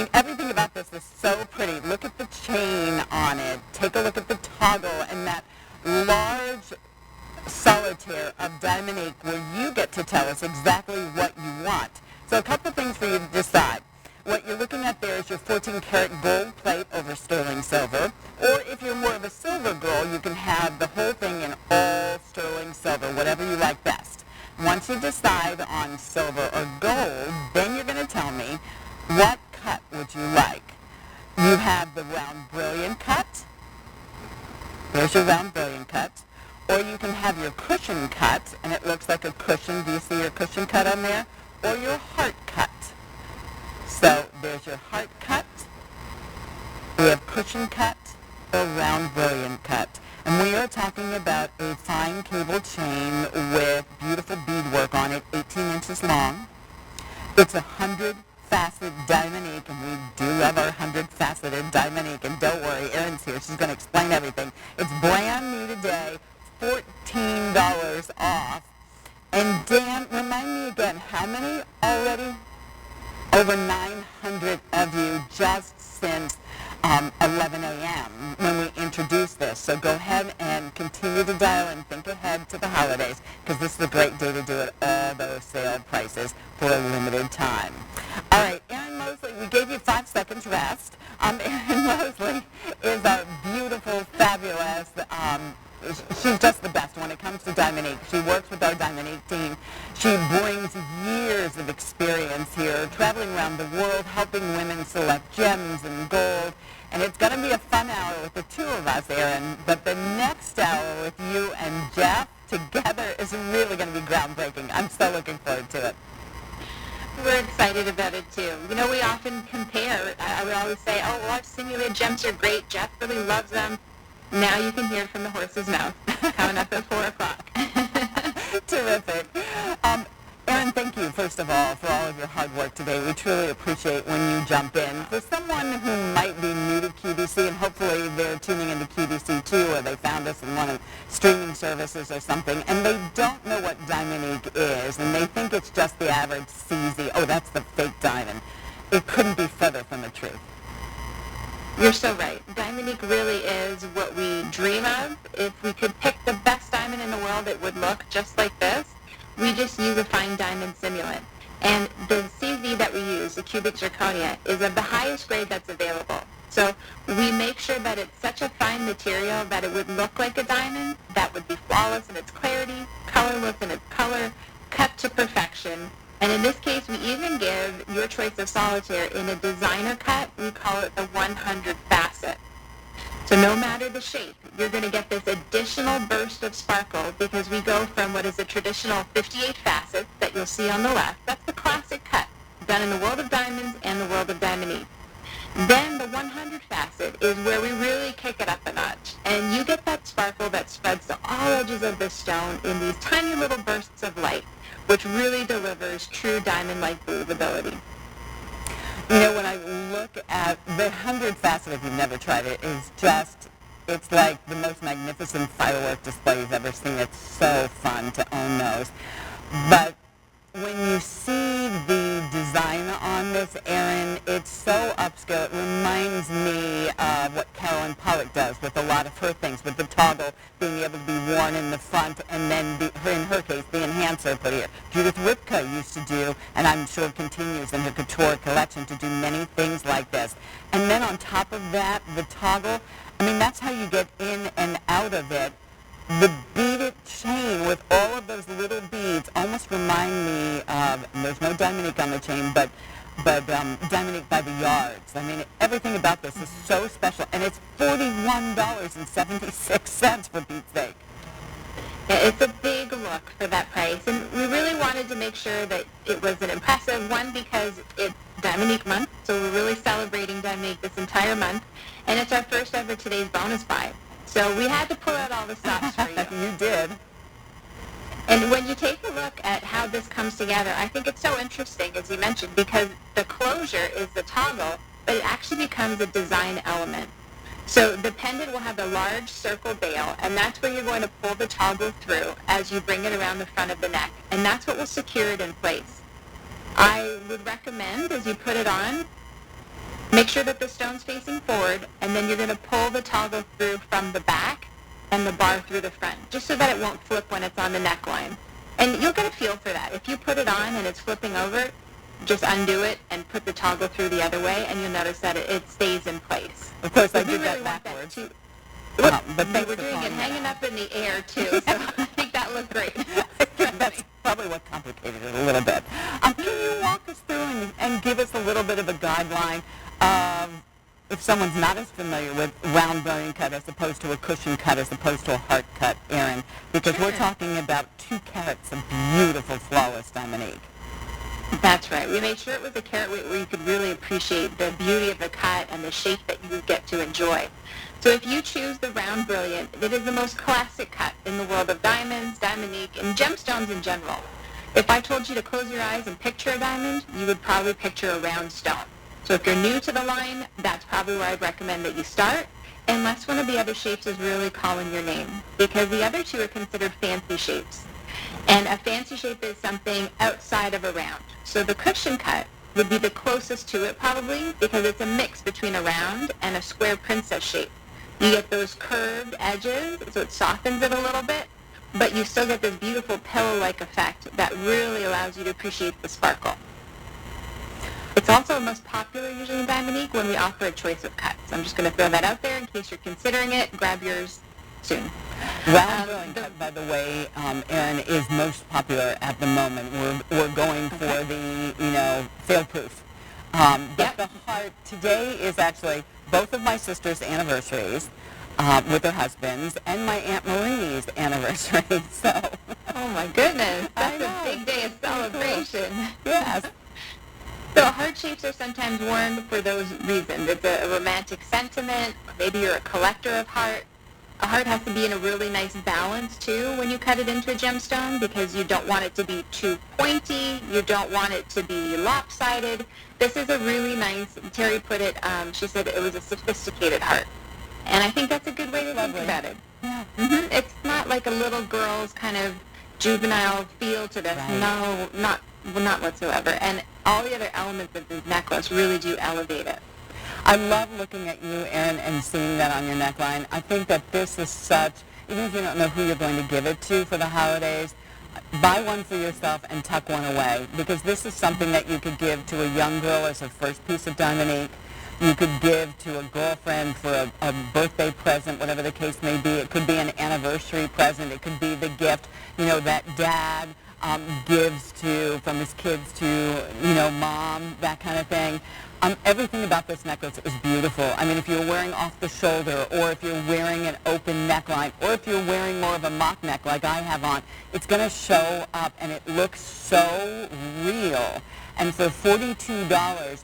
mean, everything about this is so pretty. Look at the chain on it. Take a look at the toggle and that large solitaire of Diamonique where you get to tell us exactly what you want. So a couple things for you to decide. What you're looking at there is your 14-karat gold plate over sterling silver. Or if you're more of a silver girl, you can have the whole thing in all sterling silver, whatever you like best. Once you decide on silver or gold, then you're going to tell me what cut would you like. You have the round brilliant cut. There's your round brilliant cut. Or you can have your cushion cut, and it looks like a cushion. Do you see your cushion cut on there? Or your heart cut. So there's your heart cut. We have cushion cut or round brilliant cut. And we are talking about a fine cable chain with beautiful beadwork on it, 18 inches long. It's 100 facet Diamonique, and we do love our 100 faceted Diamonique. And don't worry, Erin's here. She's going to explain everything. It's brand new today, $14 off. And Dan, remind me again, how many already? Over 900 of you just since 11 a.m. when we introduced this. So go ahead and continue to dial and think ahead to the holidays, because this is a great day to do it, all those sale prices for a limited time. All right, Erin Mosley, we gave you 5 seconds rest. Erin Mosley is a beautiful, fabulous, she's just the best when it comes to Diamonique. She works with our Diamonique team. She brings years of experience here, traveling around the world, helping women select gems and gold. And it's going to be a fun hour with the two of us, Erin. But the next hour with you and Jeff together is really going to be groundbreaking. I'm so looking forward to it. We're excited about it, too. You know, we often compare. I would always say, oh, well, our simulated gems are great. Jeff really loves them. Now you can hear it from the horse's mouth, coming up at 4 o'clock. Terrific. Erin, thank you, first of all, for all of your hard work today. We truly appreciate when you jump in. For someone who might be new to QVC, and hopefully they're tuning into QVC too, or they found us in one of streaming services or something, and they don't know what Diamonique is, and they think it's just the average CZ. Oh, that's the fake diamond. It couldn't be further from the truth. You're so right. Diamonique really is what we dream of. If we could pick the best diamond in the world, it would look just like this. We just use a fine diamond simulant. And the CZ that we use, the cubic zirconia, is of the highest grade that's available. So we make sure that it's such a fine material that it would look like a diamond, that would be flawless in its clarity, colorless in its color, cut to perfection. And in this case, we even give your choice of solitaire in a designer cut. We call it the 100 facet. So no matter the shape, you're going to get this additional burst of sparkle because we go from what is a traditional 58 facets that you'll see on the left. That's the classic cut, done in the world of diamonds and the world of Diamonique. Then the 100 facet is where we really kick it up a notch. And you get that sparkle that spreads to all edges of the stone in these tiny little bursts of light, which really delivers true diamond-like believability. You know, when I look at the 100 facet, if you've never tried it, is just, it's like the most magnificent firework display you've ever seen. It's so fun to own those. But when you see the design on this, Erin, it's so upscale. It reminds me of what Carolyn Pollock does with a lot of her things, with the toggle being able to be worn in the front, and then, in her case, the enhancer put here. Judith Ripka used to do, and I'm sure continues in her couture collection, to do many things like this. And then on top of that, the toggle, I mean, that's how you get in and out of it. The beaded chain with all of those little beads almost remind me of, there's no Diamonique on the chain, but Diamonique by the yards. I mean, everything about this is so special, and it's $41.76 for Pete's sake. Yeah, it's a big look for that price, and we really wanted to make sure that it was an impressive one because it's Diamonique month, so we're really celebrating Diamonique this entire month, and it's our first ever Today's Bonus Buy. So we had to pull out all the stops for you. You did. And when you take a look at how this comes together, I think it's so interesting, as you mentioned, because the closure is the toggle, but it actually becomes a design element. So the pendant will have a large circle bail, and that's where you're going to pull the toggle through as you bring it around the front of the neck, and that's what will secure it in place. I would recommend, as you put it on, Make sure that the stone's facing forward, and then you're going to pull the toggle through from the back and the bar through the front, just so that it won't flip when it's on the neckline. And you'll get a feel for that. If you put it on and it's flipping over, just undo it and put the toggle through the other way, and you'll notice that it stays in place. Of course, I we did really that want backwards. But thanks we're for doing it calling hanging that up in the air, too, so I think that looked great. That's probably what complicated it a little bit. Can you walk us through and give us a little bit of a guideline of, if someone's not as familiar with round brilliant cut as opposed to a cushion cut as opposed to a heart cut, Erin, because we're talking about 2 carats of beautiful, flawless Diamonique. That's right. We made sure it was a carat weight where you could really appreciate the beauty of the cut and the shape that you get to enjoy. So if you choose the round brilliant, it is the most classic cut in the world of diamonds, Diamonique, and gemstones in general. If I told you to close your eyes and picture a diamond, you would probably picture a round stone. So if you're new to the line, that's probably where I'd recommend that you start, unless one of the other shapes is really calling your name, because the other 2 are considered fancy shapes. And a fancy shape is something outside of a round. So the cushion cut would be the closest to it probably, because it's a mix between a round and a square princess shape. You get those curved edges, so it softens it a little bit, but you still get this beautiful pillow-like effect that really allows you to appreciate the sparkle. It's also the most popular usually in Diamonique when we offer a choice of cuts. I'm just going to throw that out there in case you're considering it. Grab yours soon. Round brilliant cut, by the way, Erin, is most popular at the moment. We're going for the, fail-proof. But the heart, today is actually both of my sisters' anniversaries with their husbands and my Aunt Marie's anniversary. So, oh my goodness, that's a big day of celebration. Yes. So heart shapes are sometimes worn for those reasons. It's a romantic sentiment. Maybe you're a collector of heart. A heart has to be in a really nice balance, too, when you cut it into a gemstone, because you don't want it to be too pointy. You don't want it to be lopsided. This is a really nice, Terry put it, she said it was a sophisticated heart. And I think that's a good way to think about it. Yeah. Mm-hmm. It's not like a little girl's kind of juvenile feel to this. Right. No, not whatsoever. And all the other elements of this necklace really do elevate it. I love looking at you, Erin, and seeing that on your neckline. I think that this is such, even if you don't know who you're going to give it to for the holidays, buy one for yourself and tuck one away, because this is something that you could give to a young girl as a first piece of Diamonique. You could give to a girlfriend for a birthday present, whatever the case may be. It could be an anniversary present. It could be the gift, that dad gives from his kids to, mom, that kind of thing. Everything about this necklace is beautiful. I mean, if you're wearing off the shoulder, or if you're wearing an open neckline, or if you're wearing more of a mock neck like I have on, it's going to show up, and it looks so real. And for $42,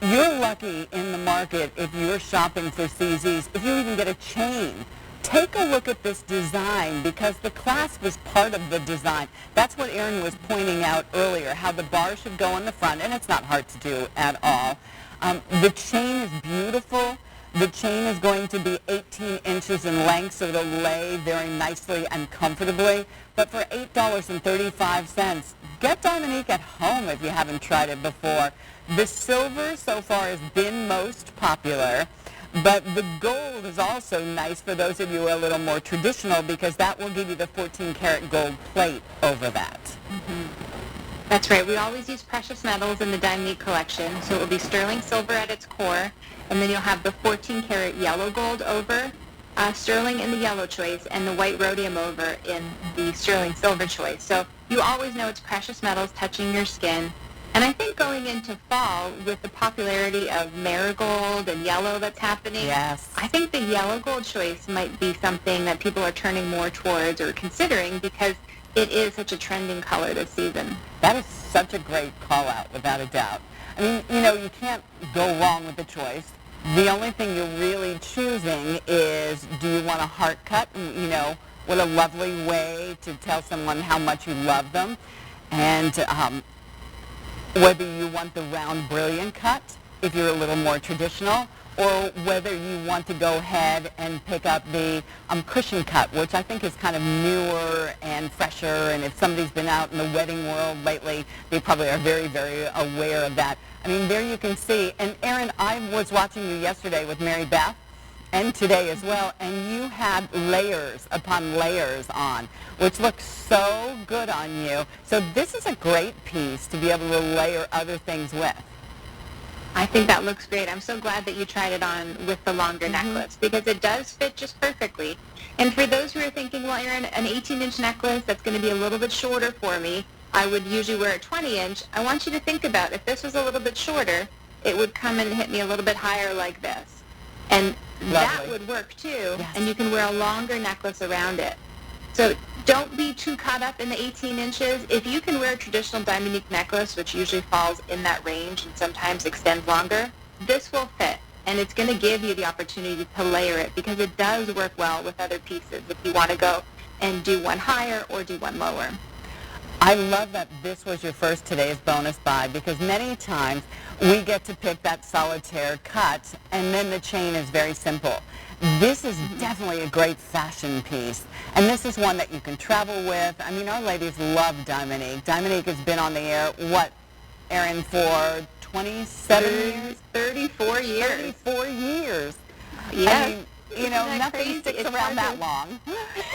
you're lucky in the market if you're shopping for CZs, if you even get a chain. Take a look at this design, because the clasp was part of the design. That's what Erin was pointing out earlier, how the bar should go in the front, and it's not hard to do at all. The chain is beautiful. The chain is going to be 18 inches in length, so it'll lay very nicely and comfortably. But for $8.35, get Diamonique at home if you haven't tried it before. The silver so far has been most popular. But the gold is also nice for those of you who are a little more traditional, because that will give you the 14-karat gold plate over that. Mm-hmm. That's right. We always use precious metals in the Diamonique collection, so it will be sterling silver at its core, and then you'll have the 14-karat yellow gold over, sterling in the yellow choice, and the white rhodium over in the sterling silver choice. So you always know it's precious metals touching your skin. And I think going into fall, with the popularity of marigold and yellow that's happening, yes, I think the yellow gold choice might be something that people are turning more towards or considering, because it is such a trending color this season. That is such a great call-out, without a doubt. I mean, you can't go wrong with the choice. The only thing you're really choosing is, do you want a heart cut? What a lovely way to tell someone how much you love them. And whether you want the round brilliant cut, if you're a little more traditional, or whether you want to go ahead and pick up the cushion cut, which I think is kind of newer and fresher, and if somebody's been out in the wedding world lately, they probably are very, very aware of that. I mean, there you can see. And Erin, I was watching you yesterday with Mary Beth, and today as well, and you had layers upon layers on, which looks so good on you. So this is a great piece to be able to layer other things with. I think that looks great. I'm so glad that you tried it on with the longer necklace, because it does fit just perfectly. And for those who are thinking, well, Erin, an 18-inch necklace, that's going to be a little bit shorter for me. I would usually wear a 20-inch. I want you to think about if this was a little bit shorter, it would come and hit me a little bit higher like this. And that would work too, yes. And you can wear a longer necklace around it. So don't be too caught up in the 18 inches. If you can wear a traditional Diamonique necklace, which usually falls in that range and sometimes extends longer, this will fit. And it's going to give you the opportunity to layer it, because it does work well with other pieces if you want to go and do one higher or do one lower. I love that this was your first today's bonus buy, because many times we get to pick that solitaire cut and then the chain is very simple. This is definitely a great fashion piece, and this is one that you can travel with. I mean, our ladies love Diamonique. Diamonique has been on the air, what, Erin, for 27 years? 34 years. 34 years. Yes. I mean, you know, nothing sticks around that long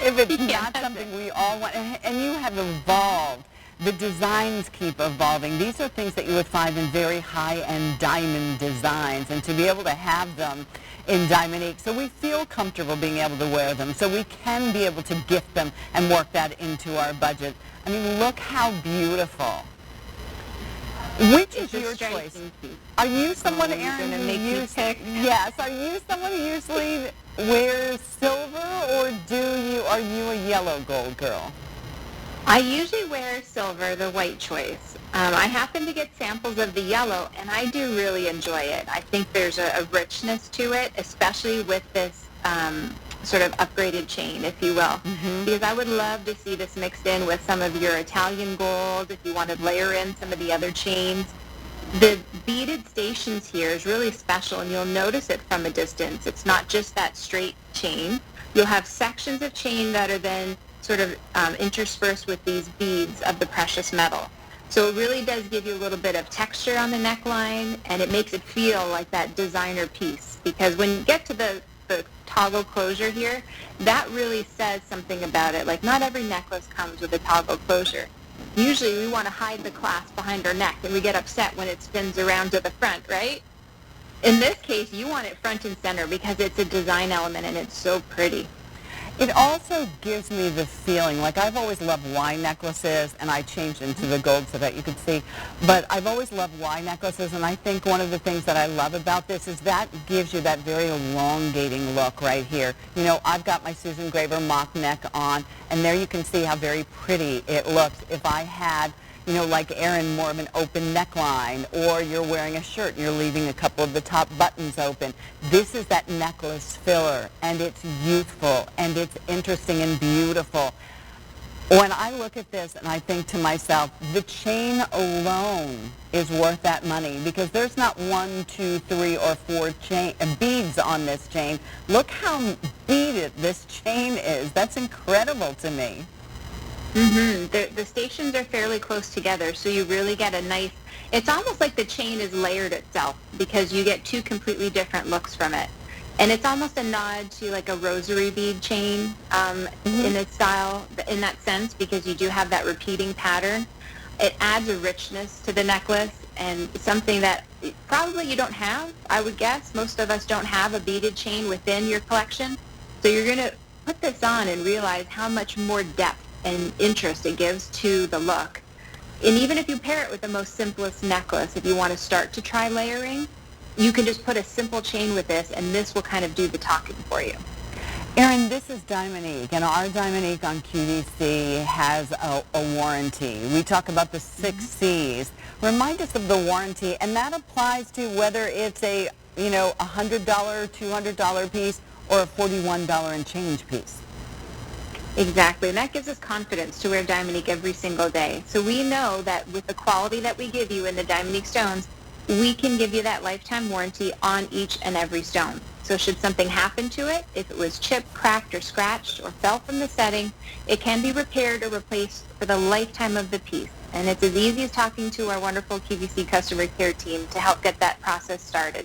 if it's not something we all want. And you have evolved. The designs keep evolving. These are things that you would find in very high-end diamond designs, and to be able to have them in Diamonique, so we feel comfortable being able to wear them, so we can be able to gift them and work that into our budget. I mean, look how beautiful. Which is your choice? Are you someone, Erin, yes, are you someone who usually wears silver, or are you a yellow gold girl? I usually wear silver, the white choice. I happen to get samples of the yellow, and I do really enjoy it. I think there's a richness to it, especially with this sort of upgraded chain, if you will. Because I would love to see this mixed in with some of your Italian gold, if you want to layer in some of the other chains. The beaded stations here is really special, and you'll notice it from a distance. It's not just that straight chain. You'll have sections of chain that are then sort of interspersed with these beads of the precious metal. So it really does give you a little bit of texture on the neckline, and it makes it feel like that designer piece. Because when you get to the toggle closure here, that really says something about it. Like, not every necklace comes with a toggle closure. Usually we want to hide the clasp behind our neck, and we get upset when it spins around to the front, right? In this case, you want it front and center because it's a design element and it's so pretty. It also gives me the feeling, like I've always loved Y necklaces, and I changed into the gold so that you could see, but I've always loved Y necklaces, and I think one of the things that I love about this is that gives you that very elongating look right here. You know, I've got my Susan Graver mock neck on, and there you can see how very pretty it looks. If I had, you know, like Erin, more of an open neckline, or you're wearing a shirt and you're leaving a couple of the top buttons open. This is that necklace filler, and it's youthful, and it's interesting and beautiful. When I look at this and I think to myself, the chain alone is worth that money, because there's not 1, 2, 3, or 4 beads on this chain. Look how beaded this chain is. That's incredible to me. The stations are fairly close together, so you really get a nice, it's almost like the chain is layered itself, because you get two completely different looks from it. And it's almost a nod to like a rosary bead chain in its style, in that sense, because you do have that repeating pattern. It adds a richness to the necklace, and something that probably you don't have, I would guess. Most of us don't have a beaded chain within your collection. So you're going to put this on and realize how much more depth and interest it gives to the look. And even if you pair it with the most simplest necklace, if you want to start to try layering, you can just put a simple chain with this, and this will kind of do the talking for you. Erin, this is Diamonique, and our Diamonique on QVC has a warranty. We talk about the 6 C's. Remind us of the warranty, and that applies to whether it's a, you know, $100, $200 piece, or a $41 and change piece. Exactly, and that gives us confidence to wear Diamonique every single day. So we know that with the quality that we give you in the Diamonique stones, we can give you that lifetime warranty on each and every stone. So should something happen to it, if it was chipped, cracked, or scratched, or fell from the setting, it can be repaired or replaced for the lifetime of the piece. And it's as easy as talking to our wonderful QVC customer care team to help get that process started.